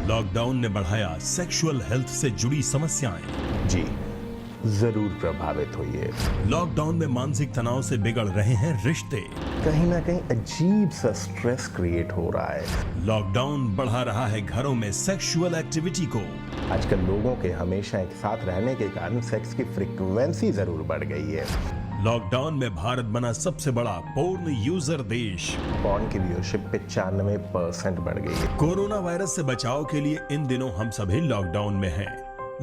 Lockdown ने बढ़ाया sexual health से जुड़ी समस्याएं। जी जरूर प्रभावित हुई है। लॉकडाउन में मानसिक तनाव से बिगड़ रहे हैं रिश्ते। कहीं ना कहीं अजीब सा स्ट्रेस क्रिएट हो रहा है। लॉकडाउन बढ़ा रहा है घरों में सेक्सुअल एक्टिविटी को। आजकल लोगों के हमेशा एक साथ रहने के कारण सेक्स की फ्रीक्वेंसी जरूर बढ़ गई है। लॉकडाउन में भारत बना सबसे बड़ा पोर्न यूजर देश। पॉर्न की व्यूअरशिप 95% बढ़ गई है। कोरोना वायरस से बचाव के लिए इन दिनों हम सभी लॉकडाउन में हैं।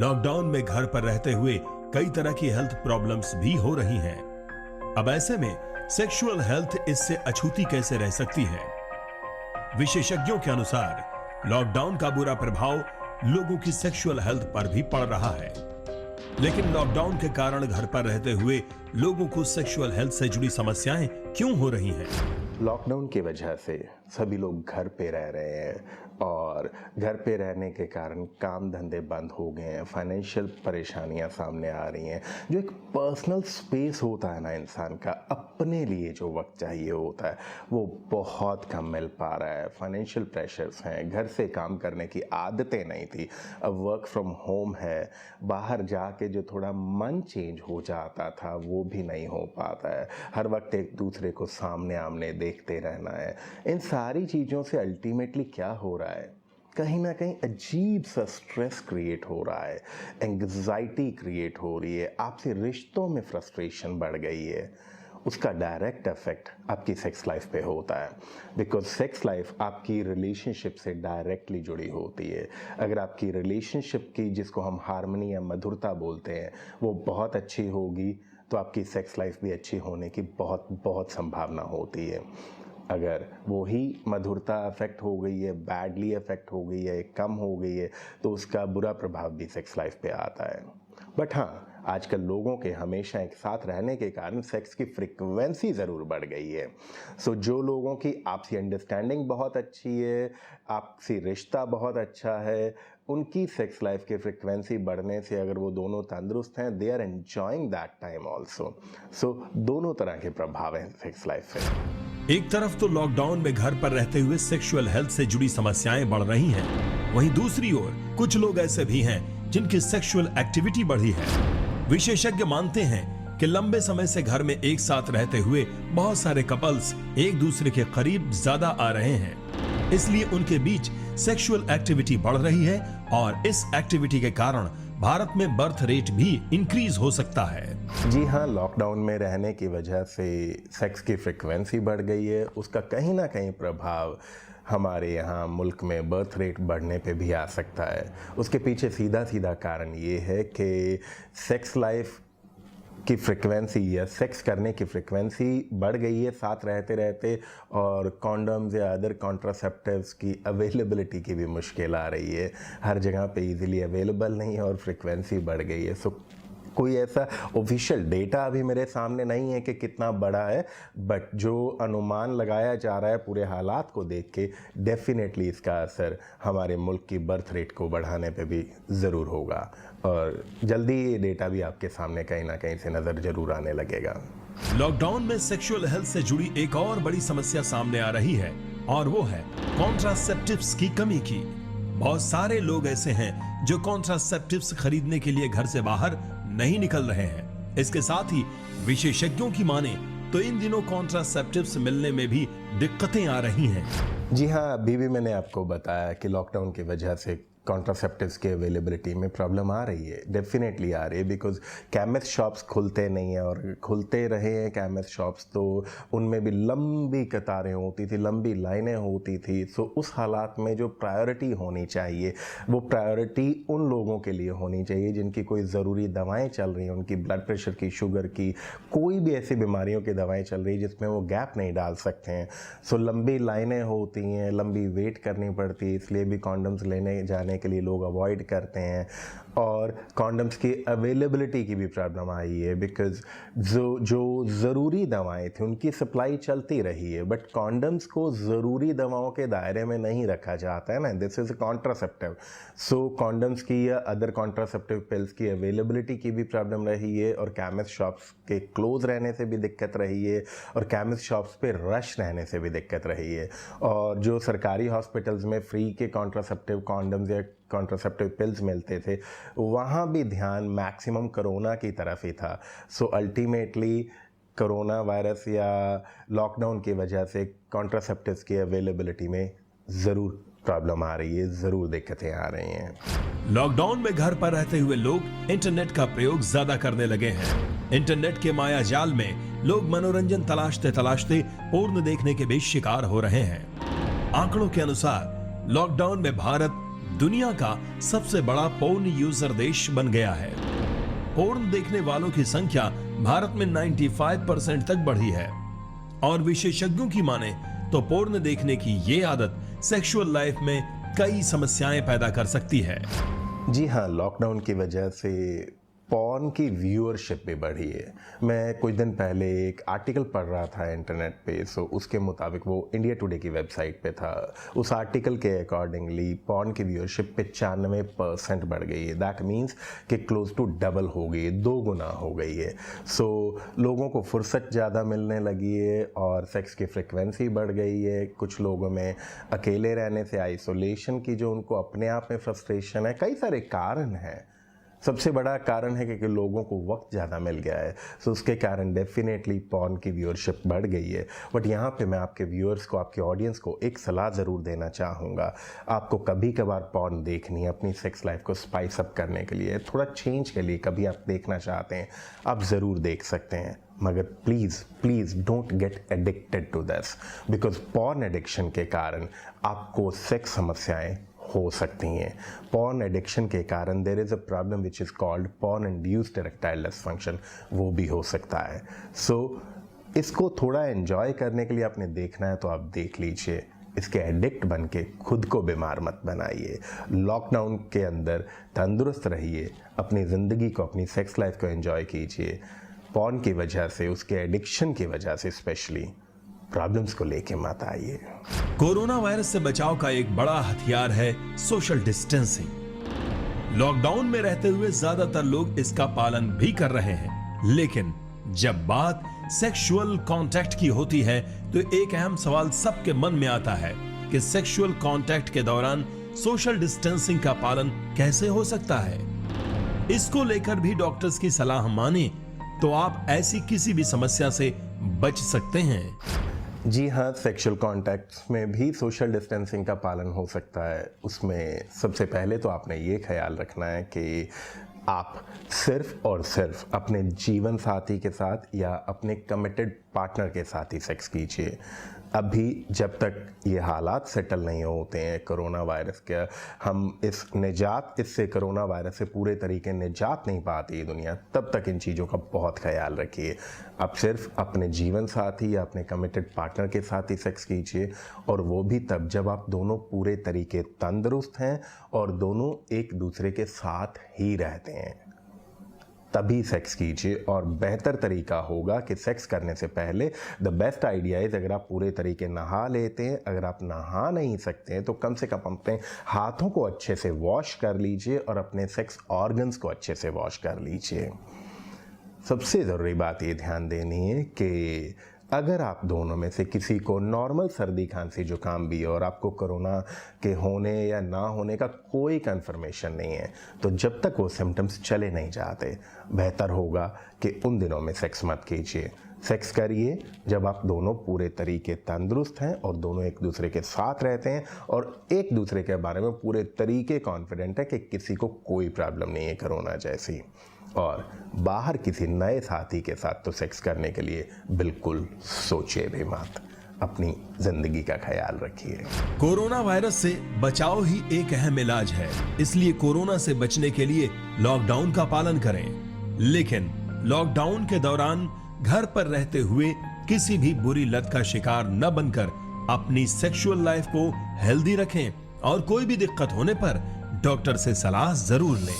लॉकडाउन में घर पर रहते हुए कई तरह की हेल्थ प्रॉब्लम्स भी हो रही हैं। अब ऐसे में सेक्सुअल हेल्थ इससे अछूती कैसे रह सकती है? विशेषज्ञों के अनुसार लॉकडाउन का बुरा प्रभाव लोगों की सेक्सुअल हेल्थ पर भी पड़ रहा है। लेकिन लॉकडाउन के कारण घर पर रहते हुए लोगों को सेक्सुअल हेल्थ से जुड़ी समस्याएं क्यों हो रही हैं? लॉकडाउन की वजह से सभी लोग घर पे रह रहे हैं और घर पे रहने के कारण काम धंधे बंद हो गए हैं, फाइनेंशियल परेशानियां सामने आ रही हैं। जो एक पर्सनल स्पेस होता है ना इंसान का, अपने लिए जो वक्त चाहिए होता है वो बहुत कम मिल पा रहा है। फाइनेंशियल प्रेशर्स हैं, घर से काम करने की आदतें नहीं थी, अब वर्क फ्रॉम होम है, बाहर जाके जो थोड़ा मन चेंज हो जाता था वो भी नहीं हो पाता है। हर वक्त एक दूसरे को सामने आमने देखते रहना है। इन सारी चीज़ों से अल्टीमेटली क्या हो रहा है, कहीं ना कहीं अजीब सा स्ट्रेस क्रिएट हो रहा है, एंग्जाइटी क्रिएट हो रही है, आपसे रिश्तों में फ्रस्ट्रेशन बढ़ गई है। उसका डायरेक्ट इफेक्ट आपकी सेक्स लाइफ पे होता है, बिकॉज सेक्स लाइफ आपकी रिलेशनशिप से डायरेक्टली जुड़ी होती है। अगर आपकी रिलेशनशिप की, जिसको हम हार्मनी या मधुरता बोलते हैं, वो बहुत अच्छी होगी तो आपकी सेक्स लाइफ भी अच्छी होने की बहुत बहुत संभावना होती है। अगर वो ही मधुरता अफेक्ट हो गई है, बैडली अफेक्ट हो गई है, कम हो गई है, तो उसका बुरा प्रभाव भी सेक्स लाइफ पे आता है। बट हाँ, आजकल लोगों के हमेशा एक साथ रहने के कारण सेक्स की फ्रीक्वेंसी ज़रूर बढ़ गई है। सो जो लोगों की आपसी अंडरस्टैंडिंग बहुत अच्छी है, आपसी रिश्ता बहुत अच्छा है, उनकी सेक्स लाइफ की फ्रीक्वेंसी बढ़ने से अगर वो दोनों तंदुरुस्त हैं, they are enjoying that time also. So दोनों तरह के प्रभाव हैं सेक्स लाइफ पे। एक तरफ तो लॉकडाउन में घर पर रहते हुए सेक्सुअल हेल्थ से जुड़ी समस्याएं बढ़ रही हैं, वहीं दूसरी ओर कुछ लोग ऐसे भी हैं जिनकी सेक्सुअल एक्टिविटी बढ़ी है। विशेषज्ञ मानते हैं कि लंबे समय से घर में एक साथ रहते हुए बहुत सारे कपल्स एक दूसरे के करीब ज्यादा आ रहे हैं, इसलिए उनके बीच सेक्सुअल एक्टिविटी बढ़ रही है और इस एक्टिविटी के कारण भारत में बर्थ रेट भी इंक्रीज हो सकता है। जी हाँ, लॉकडाउन में रहने की वजह से सेक्स की फ्रीक्वेंसी बढ़ गई है। उसका कहीं ना कहीं प्रभाव हमारे यहाँ मुल्क में बर्थ रेट बढ़ने पे भी आ सकता है। उसके पीछे सीधा सीधा कारण ये है कि सेक्स लाइफ की फ्रीक्वेंसी या सेक्स करने की फ्रीक्वेंसी बढ़ गई है साथ रहते रहते, और कॉन्डम्स या अदर कॉन्ट्रासेप्टिव्स की अवेलेबिलिटी की भी मुश्किल आ रही है। हर जगह पे इजीली अवेलेबल नहीं है और फ्रीक्वेंसी बढ़ गई है। सो कोई ऐसा ऑफिशियल डेटा अभी मेरे सामने नहीं है कि कितना बड़ा है, बट जो अनुमान लगाया जा रहा है पूरे हालात को देख के, डेफिनेटली इसका असर हमारे मुल्क की बर्थ रेट को बढ़ाने पे भी ज़रूर होगा, और जल्दी ये डेटा भी आपके सामने कहीं ना कहीं से नज़र जरूर आने लगेगा। लॉकडाउन में सेक्सुअल हेल्थ से जुड़ी एक और बड़ी समस्या सामने आ रही है, और वो है कॉन्ट्रासेप्टिव्स की कमी की। बहुत सारे लोग ऐसे हैं जो कॉन्ट्रासेप्टिव्स खरीदने के लिए घर से बाहर नहीं निकल रहे हैं। इसके साथ ही विशेषज्ञों की माने तो इन दिनों कॉन्ट्रासेप्टिव्स मिलने में भी दिक्कतें आ रही हैं। जी हाँ, अभी भी मैंने आपको बताया कि लॉकडाउन की वजह से कॉन्ट्रासेप्टिव्स की अवेलेबिलिटी में प्रॉब्लम आ रही है, डेफिनेटली आ रही है, बिकॉज केमिस्ट शॉप्स खुलते नहीं हैं, और खुलते रहे हैं केमिस्ट शॉप्स तो उनमें भी लंबी कतारें होती थी, लंबी लाइनें होती थी। सो उस हालात में जो प्रायोरिटी होनी चाहिए वो प्रायोरिटी उन लोगों के लिए होनी चाहिए जिनकी कोई ज़रूरी दवाएं चल रही हैं, उनकी ब्लड प्रेशर की, शुगर की, कोई भी ऐसी बीमारियों की दवाएँ चल रही है जिसमें वो गैप नहीं डाल सकते हैं। सो लंबी लाइनें होती हैं, लंबी वेट करनी पड़ती है, इसलिए भी कॉन्डम्स लेने जाने के लिए लोग अवॉइड करते हैं। और कॉन्डम्स की अवेलेबिलिटी की भी प्रॉब्लम आई है, बिकॉज जो ज़रूरी दवाएं थी उनकी सप्लाई चलती रही है, बट कॉन्डम्स को ज़रूरी दवाओं के दायरे में नहीं रखा जाता है ना। This is a contraceptive, so condoms की या अदर कॉन्ट्रासेप्टिव पिल्स की अवेलेबिलिटी की भी प्रॉब्लम रही है, और केमिस्ट शॉप्स के क्लोज रहने से भी दिक्कत रही है, और केमिस्ट शॉप्स पे रश रहने से भी दिक्कत रही है। और जो सरकारी हॉस्पिटल्स में फ्री के कॉन्ट्रासेप्टिव कॉन्डम्स या कॉन्ट्रासेप्टिव पिल्स मिलते थे, वहाँ भी ध्यान मैक्सिमम कोरोना की तरफ ही था। सो अल्टीमेटली कोरोना वायरस या लॉकडाउन की वजह से कॉन्ट्रासेप्टिव्स की अवेलेबिलिटी में ज़रूर प्रॉब्लम आ रही है, ज़रूर दिक्कतें आ रही हैं। लॉकडाउन में घर पर रहते हुए लोग इंटरनेट का प्रयोग ज्यादा करने लगे हैं। इंटरनेट के माया जाल में लोग मनोरंजन तलाशते तलाशते पोर्न देखने के भी शिकार हो रहे हैं। आंकड़ों के अनुसार लॉकडाउन में भारत दुनिया का सबसे बड़ा पोर्न यूजर देश बन गया है। पोर्न देखने वालों की संख्या भारत में 95% तक बढ़ी है, और विशेषज्ञों की माने तो पोर्न देखने की ये आदत सेक्सुअल लाइफ में कई समस्याएं पैदा कर सकती है। जी हाँ, लॉकडाउन की वजह से पॉर्न की व्यूअरशिप भी बढ़ी है। मैं कुछ दिन पहले एक आर्टिकल पढ़ रहा था इंटरनेट पे, सो उसके मुताबिक वो इंडिया टुडे की वेबसाइट पे था। उस आर्टिकल के अकॉर्डिंगली पॉर्न की व्यूअरशिप 95% बढ़ गई है। दैट मीन्स कि क्लोज टू डबल हो गई है, 2 गुना हो गई है। सो लोगों को फुर्सत ज़्यादा मिलने लगी है और सेक्स की फ्रिक्वेंसी बढ़ गई है। कुछ लोगों में अकेले रहने से आइसोलेशन की जो उनको अपने आप में फ्रस्ट्रेशन है, कई सारे कारण हैं। सबसे बड़ा कारण है कि लोगों को वक्त ज़्यादा मिल गया है, सो उसके कारण डेफिनेटली पॉर्न की व्यूअरशिप बढ़ गई है। बट यहाँ पे मैं आपके व्यूअर्स को, आपके ऑडियंस को एक सलाह ज़रूर देना चाहूँगा। आपको कभी कभार पॉर्न देखनी है अपनी सेक्स लाइफ को स्पाइस अप करने के लिए, थोड़ा चेंज के लिए कभी आप देखना चाहते हैं, आप ज़रूर देख सकते हैं। मगर please don't get addicted to this, because porn addiction के कारण आपको सेक्स समस्याएं हो सकती हैं। पॉर्न एडिक्शन के कारण there is a problem which is called porn induced erectile dysfunction, वो भी हो सकता है। सो इसको थोड़ा एंजॉय करने के लिए आपने देखना है तो आप देख लीजिए, इसके एडिक्ट बन के खुद को बीमार मत बनाइए। लॉकडाउन के अंदर तंदुरुस्त रहिए, अपनी ज़िंदगी को, अपनी सेक्स लाइफ को एंजॉय कीजिए। पॉर्न की वजह से, उसके एडिक्शन की वजह से स्पेशली प्रॉब्लम्स को लेके मत आइए। कोरोना वायरस से बचाव का एक बड़ा हथियार है सोशल डिस्टेंसिंग। लॉकडाउन में रहते हुए ज्यादातर लोग इसका पालन भी कर रहे हैं, लेकिन जब बात सेक्सुअल कांटेक्ट की होती है तो एक अहम सवाल सबके मन में आता है कि सेक्सुअल कांटेक्ट के दौरान सोशल डिस्टेंसिंग का पालन कैसे हो सकता है। इसको लेकर भी डॉक्टर्स की सलाह माने तो आप ऐसी किसी भी समस्या से बच सकते हैं। जी हाँ, सेक्सुअल कॉन्टैक्ट्स में भी सोशल डिस्टेंसिंग का पालन हो सकता है। उसमें सबसे पहले तो आपने ये ख्याल रखना है कि आप सिर्फ और सिर्फ अपने जीवन साथी के साथ या अपने कमिटेड पार्टनर के साथ ही सेक्स कीजिए। अभी जब तक ये हालात सेटल नहीं होते हैं कोरोना वायरस के, हम इससे कोरोना वायरस से पूरे तरीके निजात नहीं पाती है दुनिया, तब तक इन चीज़ों का बहुत ख्याल रखिए। आप सिर्फ अपने जीवन साथी या अपने कमिटेड पार्टनर के साथ ही सेक्स कीजिए, और वो भी तब जब आप दोनों पूरे तरीके तंदुरुस्त हैं और दोनों एक दूसरे के साथ ही रहते हैं, तभी सेक्स कीजिए। और बेहतर तरीका होगा कि सेक्स करने से पहले द बेस्ट आइडिया इज़, अगर आप पूरे तरीके नहा लेते हैं, अगर आप नहा नहीं सकते हैं तो कम से कम अपने हाथों को अच्छे से वॉश कर लीजिए और अपने सेक्स ऑर्गन्स को अच्छे से वॉश कर लीजिए। सबसे ज़रूरी बात ये ध्यान देनी है कि अगर आप दोनों में से किसी को नॉर्मल सर्दी खांसी जुकाम भी है और आपको कोरोना के होने या ना होने का कोई कंफर्मेशन नहीं है, तो जब तक वो सिम्टम्स चले नहीं जाते, बेहतर होगा कि उन दिनों में सेक्स मत कीजिए। सेक्स करिए जब आप दोनों पूरे तरीके तंदुरुस्त हैं और दोनों एक दूसरे के साथ रहते हैं और एक दूसरे के बारे में पूरे तरीके कॉन्फिडेंट है कि किसी को कोई प्रॉब्लम नहीं है कोरोना जैसी। और बाहर किसी नए साथी के साथ तो सेक्स करने के लिए बिल्कुल सोचिए भी मत। अपनी जिंदगी का ख्याल रखिए। कोरोना वायरस से बचाव ही एक अहम इलाज है, इसलिए कोरोना से बचने के लिए लॉकडाउन का पालन करें। लेकिन लॉकडाउन के दौरान घर पर रहते हुए किसी भी बुरी लत का शिकार न बनकर अपनी सेक्सुअल लाइफ को हेल्दी रखें और कोई भी दिक्कत होने पर डॉक्टर से सलाह जरूर लें।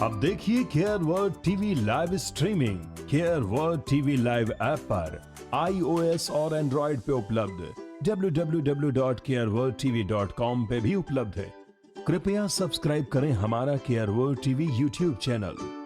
अब देखिए care world TV live streaming care world TV live app पर iOS और एंड्रॉइड पे उपलब्ध, www.careworldtv.com पे भी उपलब्ध है। कृपया सब्सक्राइब करें हमारा care world TV YouTube channel.